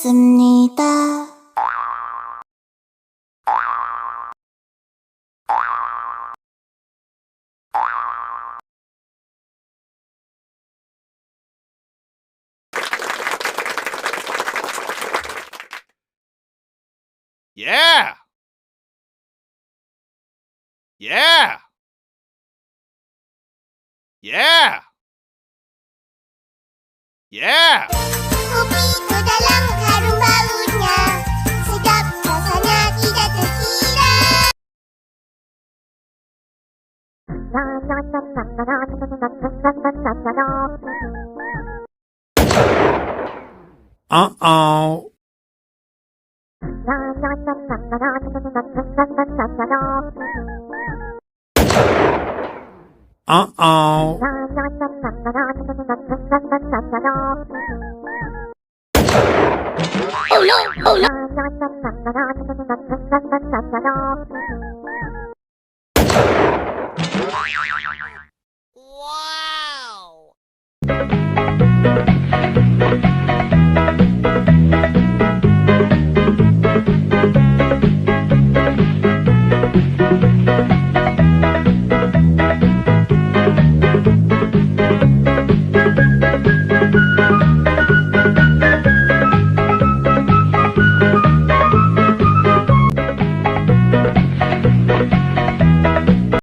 있습니다. Yeah! Yeah! Yeah! Yeah! Kopi itu dalam harum baunya, sedap rasanya tidak terkira. Uh-oh. Uh-oh. Oh no! Oh no!